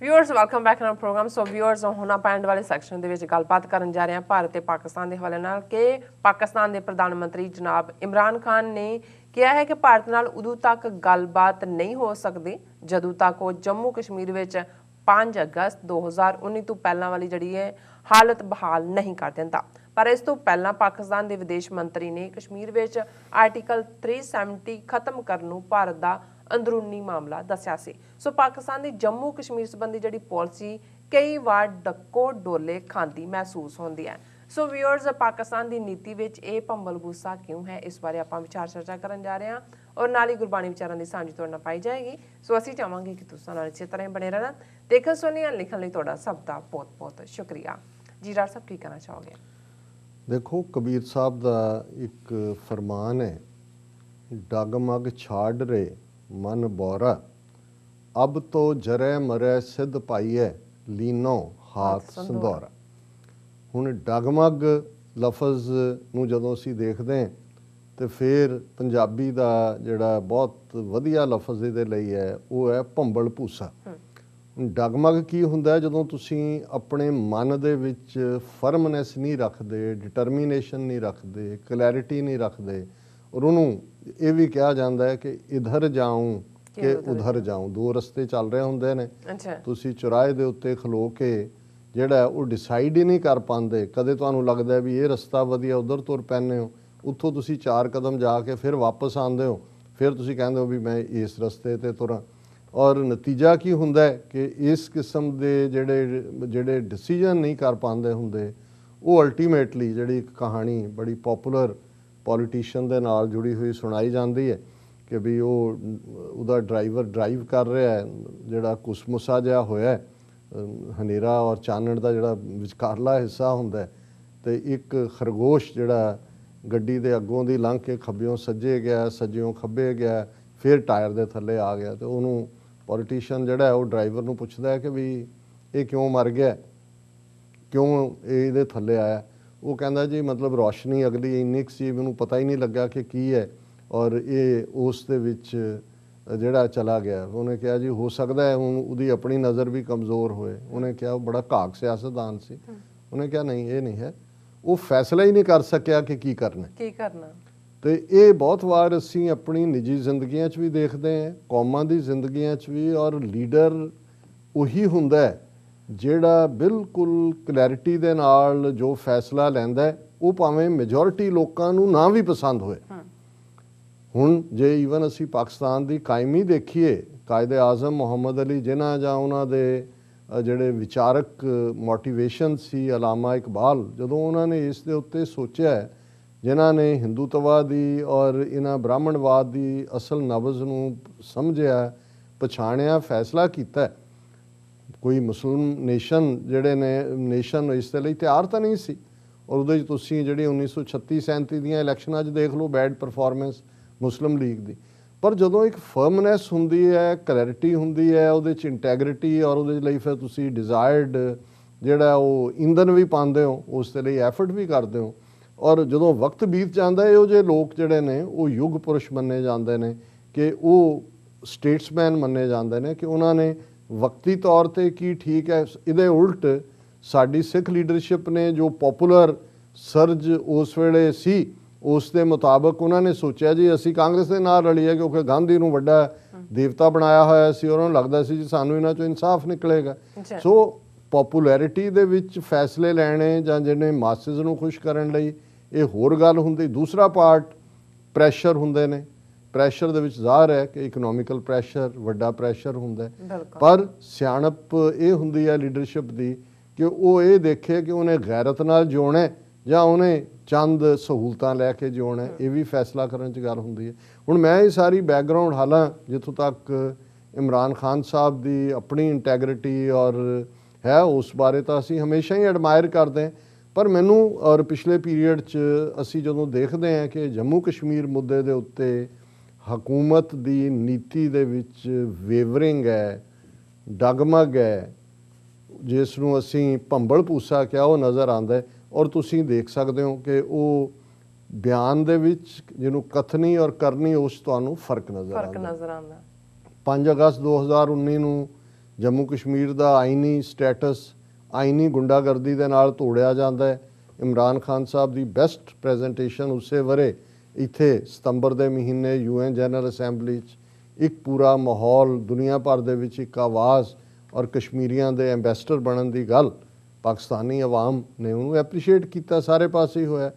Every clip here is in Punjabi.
Viewers welcome back on programme. So viewers ਹੁਣ ਆਪਾਂ ਐਂਡ ਵਾਲੇ ਸੈਕਸ਼ਨ ਦੇ ਵਿੱਚ ਗੱਲਬਾਤ ਕਰਨ ਜਾ ਰਹੇ ਹਾਂ ਭਾਰਤ ਤੇ ਪਾਕਿਸਤਾਨ ਦੇ ਹਵਾਲੇ ਨਾਲ ਕਿ ਪਾਕਿਸਤਾਨ ਦੇ ਪ੍ਰਧਾਨ ਮੰਤਰੀ ਜਨਾਬ ਇਮਰਾਨ ਖਾਨ ਨੇ ਕਿਹਾ ਹੈ ਕਿ ਭਾਰਤ ਨਾਲ ਉਦੋਂ ਤੱਕ ਗੱਲਬਾਤ ਨਹੀਂ ਹੋ ਸਕਦੀ ਜਦੋਂ ਤੱਕ ਉਹ ਜੰਮੂ ਕਸ਼ਮੀਰ ਵਿੱਚ 5 ਅਗਸਤ 2019 ਤੋਂ ਪਹਿਲਾਂ ਵਾਲੀ ਜਿਹੜੀ ਹੈ ਹਾਲਤ ਬਹਾਲ ਨਹੀਂ ਕਰ ਦਿੰਦਾ। ਪਰ ਇਸ ਤੋਂ ਪਹਿਲਾਂ ਪਾਕਿਸਤਾਨ ਦੇ ਵਿਦੇਸ਼ ਮੰਤਰੀ ਨੇ ਕਸ਼ਮੀਰ ਵਿੱਚ ਆਰਟੀਕਲ 370 ਖਤਮ ਕਰਨ ਨੂੰ ਭਾਰਤ ਦਾ अंदरूनी मामला दस्या सी। सो पाकिस्तान की जम्मू कश्मीर संबंधी जी पॉलिसी कई बार डक्को डोले खाती महसूस होती है। सो व्यूअर्स पाकिस्तान की नीति में यह भंबल गुस्सा क्यों है, इस बारे आप विचार चर्चा करन जा रहे हैं और नाल ही गुरबाणी विचारों की सांझी तुहाडे नाल पाई जाएगी। सो असीं चाहांगे कि तुसां नाल इसे तरह बने रहना। देखन सुनने लिखण लई तुहाडा सब दा बहुत बहुत शुक्रिया जी। डॉक्टर साहब की कहना चाहोगे? देखो, कबीर साहब का एक फरमान है, डगमग छाड़ रे मन बौरा, अब तो जरै मरै सिद्ध पाईए लीनो हाथ संदौरा। हुण डगमग लफज नूं जदों असीं देखदे हां ते फिर पंजाबी दा जिहड़ा बहुत वधिया लफज इहदे लई है वो है भंबल भूसा। डगमग की हुंदा है? जदों तुसीं अपने मन दे विच फर्मनैस नहीं रखदे, डिटरमीनेशन नहीं रखदे, क्लैरिटी नहीं रखदे और उन्होंने ये भी कहा जाता है कि इधर जाऊँ कि उधर जाऊँ, दो रस्ते चल रहे होंदे ने। तुसी चौराहे दे उत्ते खलो के जिहड़ा वो डिसाइड ही नहीं कर पाते। कदे तुहानूं लगदा है भी ये रस्ता वधिया, उधर तुर पैंदे हो, उत्थों तुसी 4 कदम जाके फिर वापस आंदे हो, फिर तुसी कहंदे हो भी मैं इस रस्ते ते तुरां। और नतीजा की हुंदा है कि इस किस्म दे जिहड़े डिसीजन नहीं कर पाते हुंदे वो अल्टीमेटली जिहड़ी कहानी बड़ी पॉपुलर पॉलिटिशियन दे नाल जुड़ी हुई सुनाई जाती है कि भी वो उदा ड्राइवर ड्राइव कर रहा है, जिहड़ा कुसमुसा जिहा होया हनेरा और चानण का जिहड़ा विचकारला हिस्सा हुंदा है ते एक खरगोश जिहड़ा गड्डी दे अगों दी लंघ के खब्बियों सज्जे गया, सज्जियों खब्बे गया, फिर टायर दे थल्ले आ गया। तो उहनूं पॉलिटिशियन जिहड़ा है वो ड्राइवर नूं पुछदा है कि भी ये क्यों मर गया, क्यों ये थल्ले आया? वो कहता जी मतलब रोशनी अगली इन्नी सी, मैनूं पता ही नहीं लगा कि की है और ये उस दे विच जिहड़ा चला गया। उन्हें कहा जी हो सकता है हुण उहदी अपनी नज़र भी कमज़ोर होए। उन्हें कहा वो बड़ा घाक सियासतदान सी। उन्हें कहा नहीं ये नहीं है, वो फैसला ही नहीं कर सकिया कि की करना। तो ये बहुत वार असीं अपनी निजी जिंदगियां च भी देखते हैं, कौमां दी जिंदगियां च भी। और लीडर उही हुंदा है ਜਿਹੜਾ बिल्कुल क्लैरिटी ਦੇ ਨਾਲ जो फैसला लैंदा है वो भावें मेजोरिटी लोगों ਨੂੰ ना भी पसंद होए। ਹੁਣ जे ईवन असी पाकिस्तान की कायमी देखीए, कायदे आज़म मुहम्मद अली जिन्ना जां उन्हां दे ਜਿਹੜੇ विचारक मोटिवेशन सी अलामा इकबाल, जदों उन्होंने इस दे उत्ते सोचा है, जिन्हां ने हिंदूत्ववाद दी और इन्हां ब्राह्मणवाद की असल नब्ज़ नूं समझिया, पछाणिया, फैसला किया। कोई मुस्लिम नेशन जिहड़े ने नेशन इस दे लई तैयार तो नहीं सी। और उहदे च तुसीं जिहड़ी 1936-37 दीआं इलैक्शनां च देख लो बैड परफॉर्मेंस मुस्लिम लीग दी। पर जदों एक फर्मनैस हुंदी है, क्लैरिटी हुंदी है, उहदे च इंटैग्रिटी और उहदे लई फिर तुसीं डिज़ायर्ड जिहड़ा वो ईंधन भी पांदे हो, उस दे लई एफर्ट भी करदे हो। और जदों वक्त बीत जांदा है, इहो जे लोक जिहड़े ने वो युग पुरुष मन्ने जांदे ने कि वो स्टेट्समैन मन्ने जांदे ने कि उन्हां ने वक्ती तौर पर की ठीक है। इहदे उल्ट साडी सिख लीडरशिप ने जो पॉपुलर सर्ज उस वेले सी उस दे मुताबिक उन्होंने सोचा जी असी कांग्रेस के नाल रलीए, क्योंकि गांधी नूं वड्डा देवता बनाया होया सी और उन्होंने लगता सी जी सानूं इन्हां चों इंसाफ निकलेगा। सो पॉपुलैरिटी दे विच फैसले लैणे जां जिहने मासिस नूं खुश करन लई ये होर गल हुंदी। दूसरा पार्ट प्रैशर हुंदे ने। प्रैशर दे विच ज़ाहिर है कि इकनॉमिकल प्रैशर वड्डा प्रैशर हुंदा है, पर सियाणप ये हुंदी है लीडरशिप दी कि वो ये देखे कि उन्हें गैरत नाल जिउणा है जां उन्हें चंद सहूलतां लैके जिउणा है। ये भी फैसला करन च गल हुंदी है। हुण मैं ये सारी बैकग्राउंड हालां जिथों तक इमरान खान साहब दी अपनी इंटैग्रिटी और है उस बारे तो असीं हमेशा ही एडमायर करते हैं। पर मैनूं और पिछले पीरीयड च असीं जदों देखते हैं कि जम्मू कश्मीर मुद्दे दे उत्ते हकूमत की नीति दे विच वेवरिंग है, डगमग है, जिसनूं असीं भंबल भूसा क्या वो नज़र आंदा है। और तुसीं देख सकते हो कि वो बयान दे विच जिहनूं कथनी और करनी उस तुहानूं फर्क नज़र आंदा। 5 अगस्त 2019 नूं ਜੰਮੂ ਕਸ਼ਮੀਰ ਦਾ ਆਈਨੀ ਸਟੇਟਸ ਆਈਨੀ ਗੁੰਡਾਗਰਦੀ ਦੇ ਨਾਲ ਤੋੜਿਆ ਜਾਂਦਾ ਹੈ। ਇਮਰਾਨ ਖਾਨ ਸਾਹਿਬ ਦੀ ਬੈਸਟ ਪ੍ਰੈਜੈਂਟੇਸ਼ਨ ਉਸੇ ਵਰੇ ਇੱਥੇ ਸਤੰਬਰ ਦੇ ਮਹੀਨੇ UN ਜਨਰਲ ਅਸੈਂਬਲੀ 'ਚ ਇੱਕ ਪੂਰਾ ਮਾਹੌਲ ਦੁਨੀਆ ਭਰ ਦੇ ਵਿੱਚ ਇੱਕ ਆਵਾਜ਼ ਔਰ ਕਸ਼ਮੀਰੀਆਂ ਦੇ ਐਂਬੈਸਡਰ ਬਣਨ ਦੀ ਗੱਲ ਪਾਕਿਸਤਾਨੀ ਆਵਾਮ ਨੇ ਉਹਨੂੰ ਐਪਰੀਸ਼ੀਏਟ ਕੀਤਾ, ਸਾਰੇ ਪਾਸੇ ਹੀ ਹੋਇਆ।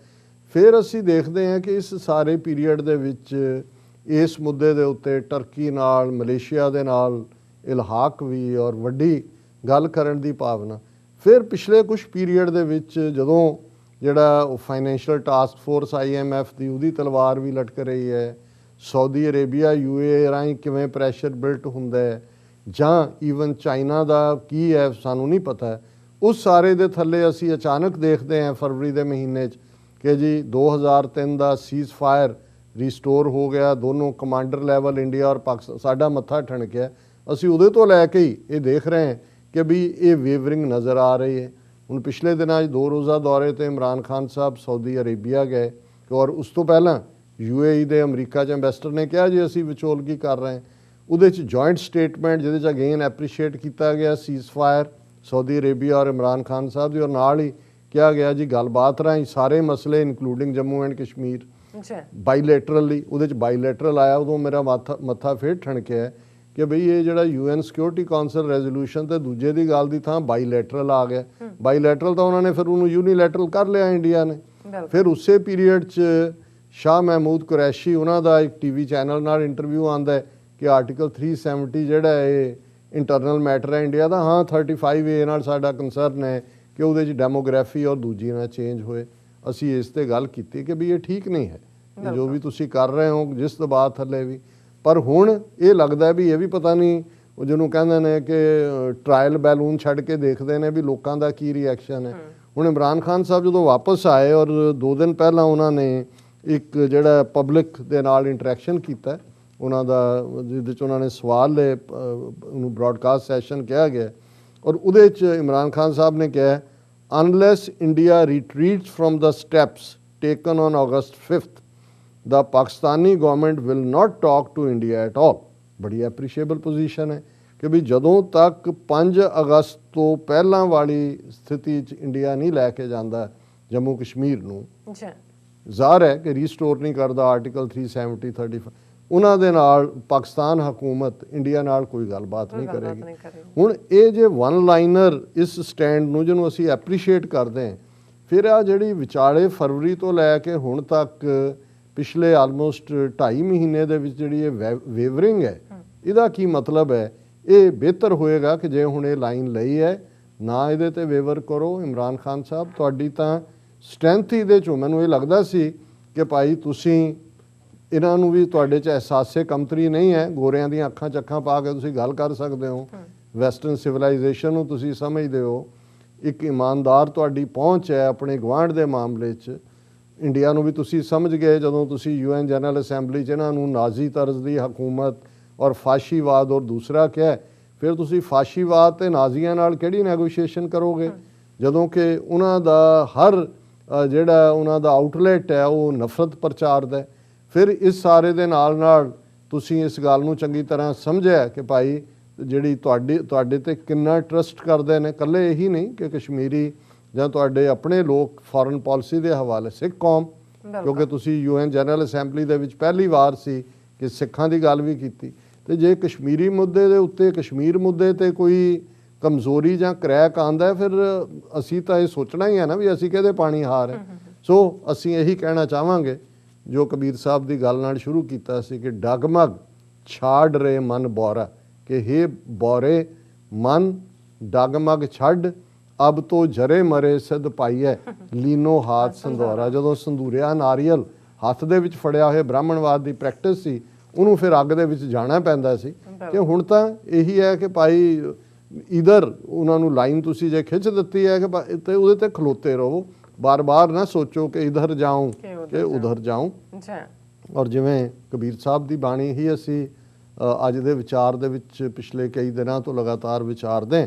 ਫਿਰ ਅਸੀਂ ਦੇਖਦੇ ਹਾਂ ਕਿ ਇਸ ਸਾਰੇ ਪੀਰੀਅਡ ਦੇ ਵਿੱਚ ਇਸ ਮੁੱਦੇ ਦੇ ਉੱਤੇ ਟਰਕੀ ਨਾਲ, ਮਲੇਸ਼ੀਆ ਦੇ ਨਾਲ ਇਲਹਾਕ ਵੀ ਔਰ ਵੱਡੀ ਗੱਲ ਕਰਨ ਦੀ ਭਾਵਨਾ। ਫਿਰ ਪਿਛਲੇ ਕੁਝ ਪੀਰੀਅਡ ਦੇ ਵਿੱਚ ਜਦੋਂ ਜਿਹੜਾ ਫਾਈਨੈਂਸ਼ੀਅਲ ਟਾਸਕ ਫੋਰਸ IMF ਦੀ ਉਹਦੀ ਤਲਵਾਰ ਵੀ ਲਟਕ ਰਹੀ ਹੈ, ਸਾਊਦੀ ਅਰੇਬੀਆ UAE ਰਾਹੀਂ ਕਿਵੇਂ ਪ੍ਰੈਸ਼ਰ ਬਿਲਟ ਹੁੰਦਾ ਹੈ, ਜਾਂ ਈਵਨ ਚਾਈਨਾ ਦਾ ਕੀ ਹੈ ਸਾਨੂੰ ਨਹੀਂ ਪਤਾ। ਉਸ ਸਾਰੇ ਦੇ ਥੱਲੇ ਅਸੀਂ ਅਚਾਨਕ ਦੇਖਦੇ ਹਾਂ ਫਰਵਰੀ ਦੇ ਮਹੀਨੇ 'ਚ ਕਿ ਜੀ 2003 ਦਾ ਸੀਜ਼ ਫਾਇਰ ਰੀਸਟੋਰ ਹੋ ਗਿਆ, ਦੋਨੋਂ ਕਮਾਂਡਰ ਲੈਵਲ ਇੰਡੀਆ ਔਰ ਪਾਕਿਸਤਾਨ ਸਾਡਾ ਮੱਥਾ ਠਣਕਿਆ। ਅਸੀਂ ਉਹਦੇ ਤੋਂ ਲੈ ਕੇ ਹੀ ਇਹ ਦੇਖ ਰਹੇ ਹਾਂ ਕਿ ਵੀ ਇਹ ਵੇਵਰਿੰਗ ਨਜ਼ਰ ਆ ਰਹੀ ਹੈ। ਹੁਣ ਪਿਛਲੇ ਦਿਨਾਂ 'ਚ 2 ਰੋਜ਼ਾ ਦੌਰੇ 'ਤੇ ਇਮਰਾਨ ਖਾਨ ਸਾਹਿਬ ਸਾਊਦੀ ਅਰੇਬੀਆ ਗਏ ਔਰ ਉਸ ਤੋਂ ਪਹਿਲਾਂ UAE ਦੇ ਅਮਰੀਕਾ 'ਚ ਐਂਬੈਸਡਰ ਨੇ ਕਿਹਾ ਜੀ ਅਸੀਂ ਵਿਚੋਲਗੀ ਕਰ ਰਹੇ ਹਾਂ। ਉਹਦੇ 'ਚ ਜੁਆਇੰਟ ਸਟੇਟਮੈਂਟ ਜਿਹਦੇ 'ਚ ਅਗੇਨ ਐਪਰੀਸ਼ੀਏਟ ਕੀਤਾ ਗਿਆ ਸੀਜ਼ ਫਾਇਰ ਸਾਊਦੀ ਅਰੇਬੀਆ ਔਰ ਇਮਰਾਨ ਖਾਨ ਸਾਹਿਬ ਦੀ, ਔਰ ਨਾਲ ਹੀ ਕਿਹਾ ਗਿਆ ਜੀ ਗੱਲਬਾਤ ਰਾਹੀਂ ਸਾਰੇ ਮਸਲੇ ਇਨਕਲੂਡਿੰਗ ਜੰਮੂ ਐਂਡ ਕਸ਼ਮੀਰ ਬਾਈਲੈਟਰਲੀ, ਉਹਦੇ 'ਚ ਬਾਈਲੈਟਰਲ ਆਇਆ। ਉਦੋਂ ਮੇਰਾ ਮੱਥਾ ਫੇਰ ਠਣਕਿਆ ਕਿ ਬਈ ਇਹ ਜਿਹੜਾ UN ਸਿਕਿਉਰਿਟੀ ਕਾਉਂਸਲ ਰੈਜ਼ੋਲੂਸ਼ਨ ਤੇ ਦੂਜੇ ਦੀ ਗੱਲ ਦੀ ਥਾਂ ਬਾਈਲੈਟਰਲ ਆ ਗਿਆ। ਬਾਈਲੈਟਰਲ ਤਾਂ ਉਹਨਾਂ ਨੇ ਫਿਰ ਉਹਨੂੰ ਯੂਨੀਲੈਟਰਲ ਕਰ ਲਿਆ ਇੰਡੀਆ ਨੇ। ਫਿਰ ਉਸੇ ਪੀਰੀਅਡ 'ਚ ਸ਼ਾਹ ਮਹਿਮੂਦ ਕੁਰੈਸ਼ੀ ਉਹਨਾਂ ਦਾ ਇੱਕ TV ਚੈਨਲ ਨਾਲ ਇੰਟਰਵਿਊ ਆਉਂਦਾ ਕਿ ਆਰਟੀਕਲ 370 ਜਿਹੜਾ ਇਹ ਇੰਟਰਨਲ ਮੈਟਰ ਹੈ ਇੰਡੀਆ ਦਾ, ਹਾਂ 35A ਨਾਲ ਸਾਡਾ ਕੰਸਰਨ ਹੈ ਕਿ ਉਹਦੇ 'ਚ ਡੈਮੋਗ੍ਰਾਫੀ ਔਰ ਦੂਜੀ ਨਾਲ ਚੇਂਜ ਹੋਏ। ਅਸੀਂ ਇਸ ਤੇ ਗੱਲ ਕੀਤੀ ਕਿ ਵੀ ਇਹ ਠੀਕ ਨਹੀਂ ਹੈ ਜੋ ਵੀ ਤੁਸੀਂ ਕਰ ਰਹੇ ਹੋ ਜਿਸ ਦਬਾਅ ਥੱਲੇ ਵੀ। ਪਰ ਹੁਣ ਇਹ ਲੱਗਦਾ ਵੀ ਇਹ ਵੀ ਪਤਾ ਨਹੀਂ ਉਹ ਜਿਹਨੂੰ ਕਹਿੰਦੇ ਨੇ ਕਿ ਟਰਾਇਲ ਬੈਲੂਨ ਛੱਡ ਕੇ ਦੇਖਦੇ ਨੇ ਵੀ ਲੋਕਾਂ ਦਾ ਕੀ ਰਿਐਕਸ਼ਨ ਹੈ। ਹੁਣ ਇਮਰਾਨ ਖਾਨ ਸਾਹਿਬ ਜਦੋਂ ਵਾਪਸ ਆਏ ਔਰ 2 ਦਿਨ ਪਹਿਲਾਂ ਉਹਨਾਂ ਨੇ ਇੱਕ ਜਿਹੜਾ ਪਬਲਿਕ ਦੇ ਨਾਲ ਇੰਟਰੈਕਸ਼ਨ ਕੀਤਾ ਉਹਨਾਂ ਦਾ, ਜਿਹਦੇ 'ਚ ਉਹਨਾਂ ਨੇ ਸਵਾਲ ਲਏ, ਉਹਨੂੰ ਬ੍ਰੌਡਕਾਸਟ ਸੈਸ਼ਨ ਕਿਹਾ ਗਿਆ ਔਰ ਉਹਦੇ 'ਚ ਇਮਰਾਨ ਖਾਨ ਸਾਹਿਬ ਨੇ ਕਿਹਾ unless India retreats from the steps taken on August 5th the Pakistani government will not talk to India at all। ਬੜੀ ਐਪਰੀਸ਼ੀਏਬਲ ਪੋਜੀਸ਼ਨ ਹੈ ਕਿ ਵੀ ਜਦੋਂ ਤੱਕ 5 ਅਗਸਤ ਤੋਂ ਪਹਿਲਾਂ ਵਾਲੀ ਸਥਿਤੀ 'ਚ ਇੰਡੀਆ ਨਹੀਂ ਲੈ ਕੇ ਜਾਂਦਾ ਜੰਮੂ ਕਸ਼ਮੀਰ ਨੂੰ, ਜ਼ਾਹਰ ਹੈ ਕਿ ਰੀਸਟੋਰ ਨਹੀਂ ਕਰਦਾ ਆਰਟੀਕਲ 370 35, ਉਹਨਾਂ ਦੇ ਨਾਲ ਪਾਕਿਸਤਾਨ ਹਕੂਮਤ ਇੰਡੀਆ ਨਾਲ ਕੋਈ ਗੱਲਬਾਤ ਨਹੀਂ ਕਰੇਗੀ। ਹੁਣ ਇਹ ਜੇ ਵਨ ਲਾਈਨਰ ਇਸ ਸਟੈਂਡ ਨੂੰ ਜਿਹਨੂੰ ਅਸੀਂ ਐਪਰੀਸ਼ੀਏਟ ਕਰਦੇ ਹਾਂ, ਫਿਰ ਆ ਜਿਹੜੀ ਵਿਚਾਲੇ ਫਰਵਰੀ ਤੋਂ ਲੈ ਕੇ ਹੁਣ ਤੱਕ ਪਿਛਲੇ ਆਲਮੋਸਟ 2.5 ਮਹੀਨੇ ਦੇ ਵਿੱਚ ਜਿਹੜੀ ਇਹ ਵੇਵਰਿੰਗ ਹੈ, ਇਹਦਾ ਕੀ ਮਤਲਬ ਹੈ? ਇਹ ਬਿਹਤਰ ਹੋਏਗਾ ਕਿ ਜੇ ਹੁਣ ਇਹ ਲਾਈਨ ਲਈ ਹੈ ਨਾ ਇਹਦੇ ਤੇ ਵੇਵਰ ਕਰੋ। ਇਮਰਾਨ ਖਾਨ ਸਾਹਿਬ ਤੁਹਾਡੀ ਤਾਂ ਸਟਰੈਂਥ ਹੀ ਇਹਦੇ 'ਚੋਂ ਮੈਨੂੰ ਇਹ ਲੱਗਦਾ ਸੀ ਕਿ ਭਾਈ ਤੁਸੀਂ ਇਹਨਾਂ ਨੂੰ ਵੀ ਤੁਹਾਡੇ 'ਚ ਅਹਿਸਾਸੇ ਕਮਤਰੀ ਨਹੀਂ ਹੈ, ਗੋਰਿਆਂ ਦੀਆਂ ਅੱਖਾਂ 'ਚ ਅੱਖਾਂ ਪਾ ਕੇ ਤੁਸੀਂ ਗੱਲ ਕਰ ਸਕਦੇ ਹੋ, ਵੈਸਟਰਨ ਸਿਵਲਾਈਜੇਸ਼ਨ ਨੂੰ ਤੁਸੀਂ ਸਮਝਦੇ ਹੋ, ਇੱਕ ਇਮਾਨਦਾਰ ਤੁਹਾਡੀ ਪਹੁੰਚ ਹੈ ਆਪਣੇ ਗੁਆਂਢ ਦੇ ਮਾਮਲੇ 'ਚ। ਇੰਡੀਆ ਨੂੰ ਵੀ ਤੁਸੀਂ ਸਮਝ ਗਏ ਜਦੋਂ ਤੁਸੀਂ UN ਜਨਰਲ ਅਸੈਂਬਲੀ 'ਚ ਇਹਨਾਂ ਨੂੰ ਨਾਜ਼ੀ ਤਰਜ਼ ਦੀ ਹਕੂਮਤ ਔਰ ਫਾਸ਼ੀਵਾਦ ਔਰ ਦੂਸਰਾ ਕਿਹਾ, ਫਿਰ ਤੁਸੀਂ ਫਾਸ਼ੀਵਾਦ ਤੇ ਨਾਜ਼ੀਆਂ ਨਾਲ ਕਿਹੜੀ ਨੈਗੋਸ਼ੀਏਸ਼ਨ ਕਰੋਗੇ ਜਦੋਂ ਕਿ ਉਹਨਾਂ ਦਾ ਹਰ ਜਿਹੜਾ ਉਹਨਾਂ ਦਾ ਆਊਟਲੈਟ ਹੈ ਉਹ ਨਫ਼ਰਤ ਪ੍ਰਚਾਰ ਦਾ। ਫਿਰ ਇਸ ਸਾਰੇ ਦੇ ਨਾਲ ਤੁਸੀਂ ਇਸ ਗੱਲ ਨੂੰ ਚੰਗੀ ਤਰ੍ਹਾਂ ਸਮਝਿਆ ਕਿ ਭਾਈ ਜਿਹੜੀ ਤੁਹਾਡੇ ਤੇ ਕਿੰਨਾ ਟਰਸਟ ਕਰਦੇ ਨੇ, ਇਕੱਲੇ ਇਹੀ ਨਹੀਂ ਕਿ ਕਸ਼ਮੀਰੀ ਜਾਂ ਤੁਹਾਡੇ ਆਪਣੇ ਲੋਕ ਫੋਰਨ ਪਾਲਿਸੀ ਦੇ ਹਵਾਲੇ ਸਿੱਖ ਕੌਮ, ਕਿਉਂਕਿ ਤੁਸੀਂ UN ਜਨਰਲ ਅਸੈਂਬਲੀ ਦੇ ਵਿੱਚ ਪਹਿਲੀ ਵਾਰ ਸੀ ਕਿ ਸਿੱਖਾਂ ਦੀ ਗੱਲ ਵੀ ਕੀਤੀ। ਤੇ ਜੇ ਕਸ਼ਮੀਰੀ ਮੁੱਦੇ ਦੇ ਉੱਤੇ, ਕਸ਼ਮੀਰ ਮੁੱਦੇ ਤੇ ਕੋਈ ਕਮਜ਼ੋਰੀ ਜਾਂ ਕਰੈਕ ਆਉਂਦਾ ਫਿਰ ਅਸੀਂ ਤਾਂ ਇਹ ਸੋਚਣਾ ਹੀ ਹੈ ਨਾ ਵੀ ਅਸੀਂ ਕਿਹਦੇ ਪਾਣੀ ਹਾਰ ਹੈ। ਸੋ ਅਸੀਂ ਇਹੀ ਕਹਿਣਾ ਚਾਹਾਂਗੇ ਜੋ ਕਬੀਰ ਸਾਹਿਬ ਦੀ ਗੱਲ ਨਾਲ ਸ਼ੁਰੂ ਕੀਤਾ ਸੀ ਕਿ ਡਗਮਗ ਛਾੜ ਰਹੇ ਮਨ ਬੋਰਾ, ਕਿ ਹੇ ਬੋਰੇ ਮਨ ਡਗਮਗ ਛੱਡ ਅਬ ਤੋਂ ਜਰੇ ਮਰੇ ਸਿੱਧ ਪਾਈਐ ਲੀਨੋ ਹਾਥ ਸੰਧੋਰਾ। ਜਦੋਂ ਸੰਧੂਰਿਆ ਨਾਰੀਅਲ ਹੱਥ ਦੇ ਵਿੱਚ ਫੜਿਆ ਹੋਇਆ ਬ੍ਰਾਹਮਣਵਾਦ ਦੀ ਪ੍ਰੈਕਟਿਸ ਸੀ, ਉਹਨੂੰ ਫਿਰ ਅੱਗ ਦੇ ਵਿੱਚ ਜਾਣਾ ਪੈਂਦਾ ਸੀ ਕਿ ਹੁਣ ਤਾਂ ਇਹੀ ਹੈ ਕਿ ਭਾਈ ਇਧਰ ਉਹਨਾਂ ਨੂੰ ਲਾਈਨ ਤੁਸੀਂ ਜੇ ਖਿੱਚ ਦਿੱਤੀ ਹੈ ਕਿ ਤੇ ਉਹਦੇ ਤੇ ਖਲੋਤੇ ਰਹੋ, ਬਾਰ-ਬਾਰ ਨਾ ਸੋਚੋ ਕਿ ਇਧਰ ਜਾऊं ਕਿ ਉਧਰ ਜਾऊं। ਔਰ ਜਿਵੇਂ ਕਬੀਰ ਸਾਹਿਬ ਦੀ ਬਾਣੀ ਹੀ ਅਸੀਂ ਅੱਜ ਦੇ ਵਿਚਾਰ ਦੇ ਵਿੱਚ ਪਿਛਲੇ ਕਈ ਦਿਨਾਂ ਤੋਂ ਲਗਾਤਾਰ ਵਿਚਾਰਦੇ।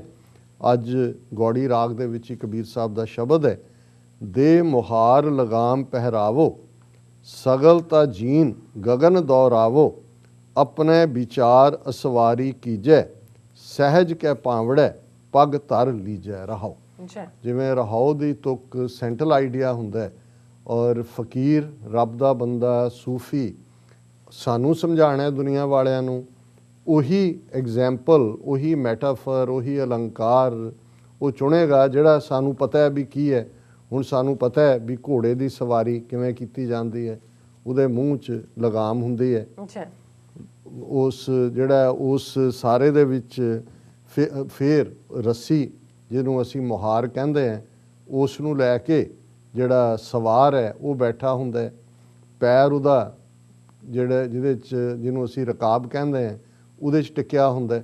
ਅੱਜ ਗੌੜੀ ਰਾਗ ਦੇ ਵਿੱਚ ਹੀ ਕਬੀਰ ਸਾਹਿਬ ਦਾ ਸ਼ਬਦ ਹੈ, ਦੇ ਮੁਹਾਰ ਲਗਾਮ ਪਹਿਰਾਵੋ ਸਗਲ ਤਾ ਜੀਨ ਗगन ਦੌਰਾਵੋ ਆਪਣੇ ਵਿਚਾਰ ਅਸਵਾਰੀ ਕੀਜੈ ਸਹਿਜ ਕੈ ਪਾਵੜੈ ਪੱਗ ਧਰ ਲੀਜੈ ਰਹਾਉ। ਅੱਛਾ ਜਿਵੇਂ ਰਹਾਉ ਦੀ ਤੁਕ ਸੈਂਟਰਲ ਆਈਡੀਆ ਹੁੰਦਾ ਹੈ, ਔਰ ਫਕੀਰ ਰੱਬ ਦਾ ਬੰਦਾ ਸੂਫੀ ਸਾਨੂੰ ਸਮਝਾਉਣਾ ਹੈ ਦੁਨੀਆ ਵਾਲਿਆਂ ਨੂੰ, ਉਹੀ ਐਗਜ਼ੈਂਪਲ, ਉਹੀ ਮੈਟਾਫਰ, ਉਹੀ ਅਲੰਕਾਰ ਉਹ ਚੁਣੇਗਾ ਜਿਹੜਾ ਸਾਨੂੰ ਪਤਾ ਹੈ ਵੀ ਕੀ ਹੈ। ਹੁਣ ਸਾਨੂੰ ਪਤਾ ਹੈ ਵੀ ਘੋੜੇ ਦੀ ਸਵਾਰੀ ਕਿਵੇਂ ਕੀਤੀ ਜਾਂਦੀ ਹੈ, ਉਹਦੇ ਮੂੰਹ 'ਚ ਲਗਾਮ ਹੁੰਦੀ ਹੈ। ਅੱਛਾ ਉਸ ਜਿਹੜਾ ਉਸ ਸਾਰੇ ਦੇ ਵਿੱਚ ਫੇਰ ਰੱਸੀ ਜਿਹਨੂੰ ਅਸੀਂ ਮੁਹਾਰ ਕਹਿੰਦੇ ਹਾਂ, ਉਸ ਨੂੰ ਲੈ ਕੇ ਜਿਹੜਾ ਸਵਾਰ ਹੈ ਉਹ ਬੈਠਾ ਹੁੰਦਾ ਹੈ। ਪੈਰ ਉਹਦਾ ਜਿਹਦੇ 'ਚ ਜਿਹਨੂੰ ਅਸੀਂ ਰਕਾਬ ਕਹਿੰਦੇ ਹਾਂ ਉਹਦੇ 'ਚ ਟਿਕਿਆ ਹੁੰਦਾ ਹੈ,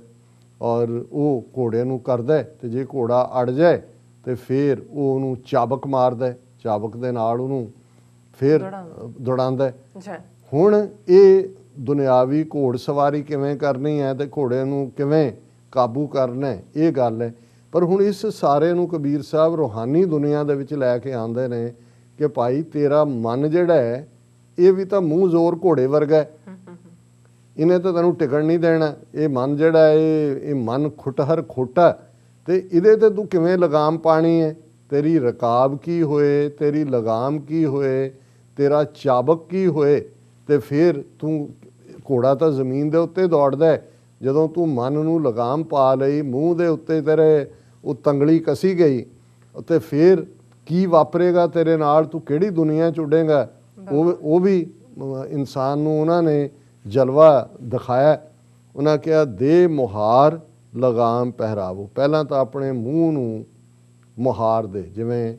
ਔਰ ਉਹ ਘੋੜੇ ਨੂੰ ਕਰਦਾ ਅਤੇ ਜੇ ਘੋੜਾ ਅੜ ਜਾਏ ਤੇ ਫਿਰ ਉਹ ਉਹਨੂੰ ਚਾਬਕ ਮਾਰਦਾ, ਚਾਬਕ ਦੇ ਨਾਲ ਉਹਨੂੰ ਫਿਰ ਦੌੜਾਉਂਦਾ। ਅੱਛਾ ਹੁਣ ਇਹ ਦੁਨਿਆਵੀ ਘੋੜ ਸਵਾਰੀ ਕਿਵੇਂ ਕਰਨੀ ਹੈ ਤੇ ਘੋੜੇ ਨੂੰ ਕਿਵੇਂ ਕਾਬੂ ਕਰਨਾ ਹੈ, ਇਹ ਗੱਲ ਹੈ। ਪਰ ਹੁਣ ਇਸ ਸਾਰੇ ਨੂੰ ਕਬੀਰ ਸਾਹਿਬ ਰੂਹਾਨੀ ਦੁਨੀਆ ਦੇ ਵਿੱਚ ਲੈ ਕੇ ਆਉਂਦੇ ਨੇ ਕਿ ਭਾਈ ਤੇਰਾ ਮਨ ਜਿਹੜਾ ਹੈ ਇਹ ਵੀ ਤਾਂ ਮੂੰਹ ਜ਼ੋਰ ਘੋੜੇ ਵਰਗਾ ਹੈ, ਇਹਨੇ ਤਾਂ ਤੈਨੂੰ ਟਿਕਣ ਨਹੀਂ ਦੇਣਾ। ਇਹ ਮਨ ਜਿਹੜਾ ਇਹ ਮਨ ਖੁਟਹਰ ਖੋਟਾ, ਤੇ ਇਹਦੇ ਤੇ ਤੂੰ ਕਿਵੇਂ ਲਗਾਮ ਪਾਣੀ ਹੈ। ਤੇਰੀ ਰਕਾਬ ਕੀ ਹੋਏ, ਤੇਰੀ ਲਗਾਮ ਕੀ ਹੋਏ, ਤੇਰਾ ਚਾਬਕ ਕੀ ਹੋਏ, ਤੇ ਫਿਰ ਤੂੰ ਘੋੜਾ ਤਾਂ ਜ਼ਮੀਨ ਦੇ ਉੱਤੇ ਦੌੜਦਾ ਹੈ। ਜਦੋਂ ਤੂੰ ਮਨ ਨੂੰ ਲਗਾਮ ਪਾ ਲਈ, ਮੂੰਹ ਦੇ ਉੱਤੇ ਤੇਰੇ ਉਹ ਤੰਗਲੀ ਕਸੀ ਗਈ, ਅਤੇ ਫਿਰ ਕੀ ਵਾਪਰੇਗਾ ਤੇਰੇ ਨਾਲ, ਤੂੰ ਕਿਹੜੀ ਦੁਨੀਆ 'ਚ ਉੱਡੇਗਾ। ਉਹ ਵੀ ਇਨਸਾਨ ਨੂੰ ਉਹਨਾਂ ਨੇ ਜਲਵਾ ਦਿਖਾਇਆ। ਉਹਨਾਂ ਕਿਹਾ ਦੇ ਮੁਹਾਰ ਲਗਾਮ ਪਹਿਰਾਵੋ। ਪਹਿਲਾਂ ਤਾਂ ਆਪਣੇ ਮੂੰਹ ਨੂੰ ਮੁਹਾਰ ਦੇ, ਜਿਵੇਂ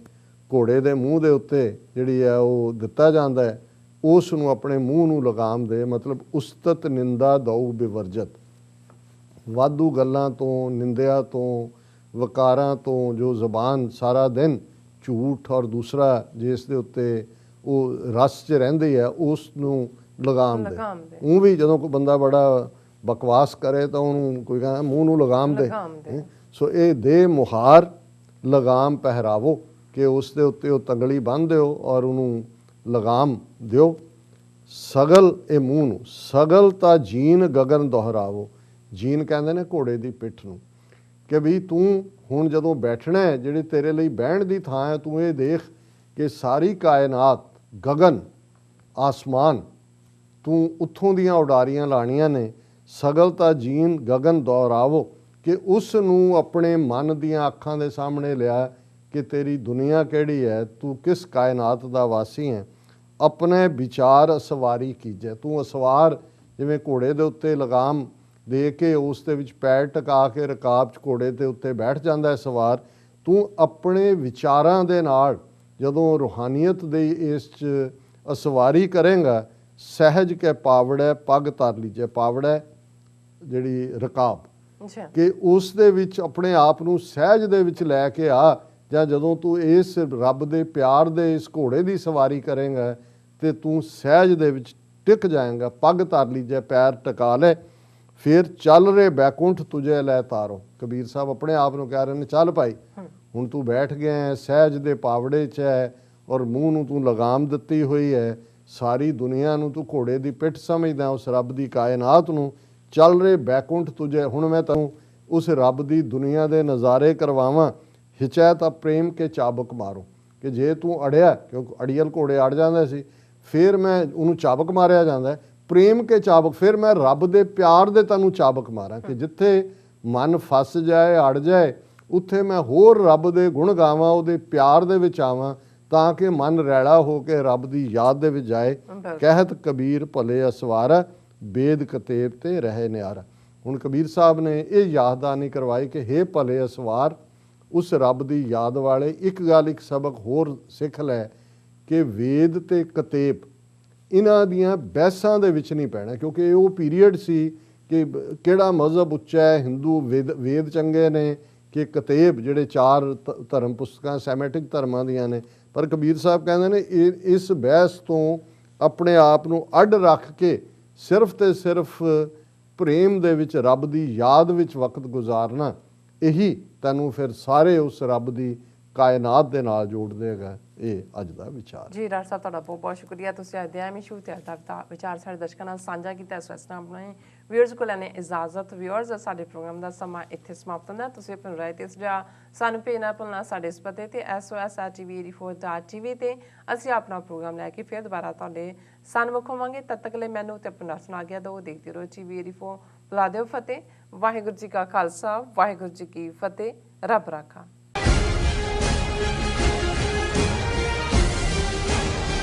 ਘੋੜੇ ਦੇ ਮੂੰਹ ਦੇ ਉੱਤੇ ਜਿਹੜੀ ਹੈ ਉਹ ਦਿੱਤਾ ਜਾਂਦਾ ਹੈ, ਉਸ ਨੂੰ ਆਪਣੇ ਮੂੰਹ ਨੂੰ ਲਗਾਮ ਦੇ। ਮਤਲਬ ਉਸਤਤ ਨਿੰਦਾ ਦਊ ਬਿਵਰਜਤ, ਵਾਧੂ ਗੱਲਾਂ ਤੋਂ, ਨਿੰਦਿਆ ਤੋਂ, ਵਕਾਰਾਂ ਤੋਂ, ਜੋ ਜ਼ਬਾਨ ਸਾਰਾ ਦਿਨ ਝੂਠ ਔਰ ਦੂਸਰਾ ਜਿਸ ਦੇ ਉੱਤੇ ਉਹ ਰਸ 'ਚ ਰਹਿੰਦੀ ਹੈ ਉਸ ਨੂੰ ਲਗਾਮ ਦੇ। ਉਹ ਵੀ ਜਦੋਂ ਕੋਈ ਬੰਦਾ ਬੜਾ ਬਕਵਾਸ ਕਰੇ ਤਾਂ ਉਹਨੂੰ ਕੋਈ ਕਹਿੰਦਾ ਮੂੰਹ ਨੂੰ ਲਗਾਮ ਦੇ। ਸੋ ਇਹ ਦੇ ਮੁਹਾਰ ਲਗਾਮ ਪਹਿਰਾਵੋ ਕਿ ਉਸ ਦੇ ਉੱਤੇ ਉਹ ਤੰਗਲੀ ਬੰਨ੍ਹ ਦਿਓ ਔਰ ਉਹਨੂੰ ਲਗਾਮ ਦਿਓ। ਸਗਲ ਇਹ ਮੂੰਹ ਨੂੰ, ਸਗਲ ਤਾਂ ਜੀਨ ਗਗਨ ਦੁਹਰਾਵੋ। ਜੀਨ ਕਹਿੰਦੇ ਨੇ ਘੋੜੇ ਦੀ ਪਿੱਠ ਨੂੰ, ਕਿ ਵੀ ਤੂੰ ਹੁਣ ਜਦੋਂ ਬੈਠਣਾ ਹੈ, ਜਿਹੜੀ ਤੇਰੇ ਲਈ ਬਹਿਣ ਦੀ ਥਾਂ ਹੈ, ਤੂੰ ਇਹ ਦੇਖ ਕਿ ਸਾਰੀ ਕਾਇਨਾਤ, ਗਗਨ, ਆਸਮਾਨ, ਤੂੰ ਉੱਥੋਂ ਦੀਆਂ ਉਡਾਰੀਆਂ ਲਾਣੀਆਂ ਨੇ। ਸਗਲ ਤਾਂ ਜੀਨ ਗਗਨ ਦੁਹਰਾਵੋ, ਕਿ ਉਸ ਨੂੰ ਆਪਣੇ ਮਨ ਦੀਆਂ ਅੱਖਾਂ ਦੇ ਸਾਹਮਣੇ ਲਿਆ ਕਿ ਤੇਰੀ ਦੁਨੀਆ ਕਿਹੜੀ ਹੈ, ਤੂੰ ਕਿਸ ਕਾਇਨਾਤ ਦਾ ਵਾਸੀ ਹੈ। ਆਪਣੇ ਵਿਚਾਰ ਅਸਵਾਰੀ ਕੀਜੈ, ਤੂੰ ਅਸਵਾਰ ਜਿਵੇਂ ਘੋੜੇ ਦੇ ਉੱਤੇ ਲਗਾਮ ਦੇ ਕੇ ਉਸ ਦੇ ਵਿੱਚ ਪੈਰ ਟਿਕਾ ਕੇ ਰਕਾਬ 'ਚ ਘੋੜੇ ਦੇ ਉੱਤੇ ਬੈਠ ਜਾਂਦਾ ਹੈ ਸਵਾਰ, ਤੂੰ ਆਪਣੇ ਵਿਚਾਰਾਂ ਦੇ ਨਾਲ ਜਦੋਂ ਰੂਹਾਨੀਅਤ ਦੇ ਇਸ 'ਚ ਅਸਵਾਰੀ ਕਰੇਂਗਾ, ਸਹਿਜ ਕੇ ਪਾਵੜੈ ਪੱਗ ਧਰ ਲੀਜੈ। ਪਾਵੜੈ ਜਿਹੜੀ ਰਕਾਬ, ਕਿ ਉਸ ਦੇ ਵਿੱਚ ਆਪਣੇ ਆਪ ਨੂੰ ਸਹਿਜ ਦੇ ਵਿੱਚ ਲੈ ਕੇ ਆ। ਜਾਂ ਜਦੋਂ ਤੂੰ ਇਸ ਰੱਬ ਦੇ ਪਿਆਰ ਦੇ ਇਸ ਘੋੜੇ ਦੀ ਸਵਾਰੀ ਕਰੇਂਗਾ ਤੇ ਤੂੰ ਸਹਿਜ ਦੇ ਵਿੱਚ ਟਿਕ ਜਾਏਂਗਾ। ਪੱਗ ਧਰ ਲੀਜੈ, ਪੈਰ ਟਿਕਾ ਲੈ, ਫਿਰ ਚੱਲ ਰੇ ਬੈਕੁੰਠ ਤੁਝੇ ਲੈ ਤਾਰੋ। ਕਬੀਰ ਸਾਹਿਬ ਆਪਣੇ ਆਪ ਨੂੰ ਕਹਿ ਰਹੇ ਨੇ, ਚੱਲ ਭਾਈ ਹੁਣ ਤੂੰ ਬੈਠ ਗਿਆ ਹੈ, ਸਹਿਜ ਦੇ ਪਾਵੜੇ 'ਚ ਹੈ, ਔਰ ਮੂੰਹ ਨੂੰ ਤੂੰ ਲਗਾਮ ਦਿੱਤੀ ਹੋਈ ਹੈ, ਸਾਰੀ ਦੁਨੀਆ ਨੂੰ ਤੂੰ ਘੋੜੇ ਦੀ ਪਿੱਠ ਸਮਝਦਾ, ਉਸ ਰੱਬ ਦੀ ਕਾਇਨਾਤ ਨੂੰ। ਚੱਲ ਰੇ ਬੈਕੁੰਠ ਤੁਝੇ, ਹੁਣ ਮੈਂ ਤੈਨੂੰ ਉਸ ਰੱਬ ਦੀ ਦੁਨੀਆ ਦੇ ਨਜ਼ਾਰੇ ਕਰਵਾਵਾਂ। ਹਿਚੈ ਤਾਂ ਪ੍ਰੇਮ ਕੇ ਚਾਬਕ ਮਾਰੋ, ਕਿ ਜੇ ਤੂੰ ਅੜਿਆ, ਕਿਉਂਕਿ ਅੜੀਅਲ ਘੋੜੇ ਅੜ ਜਾਂਦੇ ਸੀ, ਫਿਰ ਮੈਂ ਉਹਨੂੰ ਚਾਬਕ ਮਾਰਿਆ ਜਾਂਦਾ। ਪ੍ਰੇਮ ਕੇ ਚਾਬਕ, ਫਿਰ ਮੈਂ ਰੱਬ ਦੇ ਪਿਆਰ ਦੇ ਤੈਨੂੰ ਚਾਬਕ ਮਾਰਾਂ, ਕਿ ਜਿੱਥੇ ਮਨ ਫਸ ਜਾਏ, ਅੜ ਜਾਏ, ਉੱਥੇ ਮੈਂ ਹੋਰ ਰੱਬ ਦੇ ਗੁਣ ਗਾਵਾਂ, ਉਹਦੇ ਪਿਆਰ ਦੇ ਵਿੱਚ ਆਵਾਂ, ਤਾਂ ਕਿ ਮਨ ਰੈਲਾ ਹੋ ਕੇ ਰੱਬ ਦੀ ਯਾਦ ਦੇ ਵਿੱਚ ਜਾਏ। ਕਹਿਤ ਕਬੀਰ ਭਲੇ ਅਸਵਾਰਾ, ਬੇਦ ਕਤੇਬ ਤੇ ਰਹੇ ਨਿਆਰਾ। ਹੁਣ ਕਬੀਰ ਸਾਹਿਬ ਨੇ ਇਹ ਯਾਦਦਾਨੀ ਕਰਵਾਈ ਕਿ ਹੇ ਭਲੇ ਅਸਵਾਰ, ਉਸ ਰੱਬ ਦੀ ਯਾਦ ਵਾਲੇ, ਇੱਕ ਗੱਲ, ਇੱਕ ਸਬਕ ਹੋਰ ਸਿੱਖ ਲੈ ਕਿ ਵੇਦ ਤੇ ਕਤੇਬ ਇਹਨਾਂ ਦੀਆਂ ਬਹਿਸਾਂ ਦੇ ਵਿੱਚ ਨਹੀਂ ਪੈਣਾ, ਕਿਉਂਕਿ ਉਹ ਪੀਰੀਅਡ ਸੀ ਕਿ ਕਿਹੜਾ ਮਜ਼ਹਬ ਉੱਚਾ ਹੈ, ਹਿੰਦੂ ਵੇਦ ਚੰਗੇ ਨੇ ਕਿ ਕਤੇਬ ਜਿਹੜੇ 4 ਧਰਮ ਪੁਸਤਕਾਂ ਸੈਮੈਟਿਕ ਧਰਮਾਂ ਦੀਆਂ ਨੇ। ਪਰ ਕਬੀਰ ਸਾਹਿਬ ਕਹਿੰਦੇ ਨੇ ਇਸ ਬਹਿਸ ਤੋਂ ਆਪਣੇ ਆਪ ਨੂੰ ਅੱਡ ਰੱਖ ਕੇ ਸਿਰਫ ਤੇ ਸਿਰਫ ਪ੍ਰੇਮ ਦੇ ਵਿੱਚ, ਰੱਬ ਦੀ ਯਾਦ ਵਿੱਚ ਵਕਤ ਗੁਜ਼ਾਰਨਾ, ਇਹੀ ਤੈਨੂੰ ਫਿਰ ਸਾਰੇ ਉਸ ਰੱਬ ਦੀ ਕਾਇਨਾਤ ਦੇ ਨਾਲ ਜੋੜਦੇ ਹੈਗਾ। ਇਹ ਅੱਜ ਦਾ ਵਿਚਾਰ। ਜੀ ਡਾਕਟਰ ਸਾਹਿਬ ਤੁਹਾਡਾ ਬਹੁਤ ਬਹੁਤ ਸ਼ੁਕਰੀਆ, ਤੁਸੀਂ ਅੱਜ ਦੇ ਐਵੇਂ ਸ਼ੁਰੂ ਤੇ ਦਾ ਵਿਚਾਰ ਸਾਡੇ ਦਰਸ਼ਕਾਂ ਨਾਲ ਸਾਂਝਾ ਕੀਤਾ। ਇਸ ਵਸਨਾ ਆਪਣੇ ਵਿਊਅਰਸ ਕੋਲ ਲੈਣੇ ਇਜਾਜ਼ਤ। ਵਿਊਅਰਸ ਸਾਡੇ ਪ੍ਰੋਗਰਾਮ ਦਾ ਸਮਾਂ ਇੱਥੇ ਸਮਾਪਤ ਹੁੰਦਾ। ਤੁਸੀਂ ਆਪਣੀ ਰਾਏ ਤੇ ਸੁਝਾਅ ਸਾਨੂੰ ਭੇਜਣਾ ਭੁੱਲਣਾ ਸਾਡੇ ਇਸ ਪਤੇ ਤੇ sos@tv84.tv ਤੇ ਅਸੀਂ ਆਪਣਾ ਪ੍ਰੋਗਰਾਮ ਲੈ ਕੇ ਫਿਰ ਦੁਬਾਰਾ ਤੁਹਾਡੇ ਸਨਮੁਖ ਹੋਵਾਂਗੇ। ਤਦ ਤੱਕ ਲਈ ਮੈਨੂੰ ਤੇ ਆਪਣਾ ਸੁਣਾ ਗਿਆ ਦੋ ਦੇਖਦੇ ਰਹੋ TV84। ਬੁਲਾ ਦਿਓ ਫਤਿਹ। ਵਾਹਿਗੁਰੂ ਜੀ ਕਾ ਖਾਲਸਾ, ਵਾਹਿਗੁਰੂ ਜੀ ਕੀ ਫਤਿਹ। ਰੱਬ ਰਾਖਾ।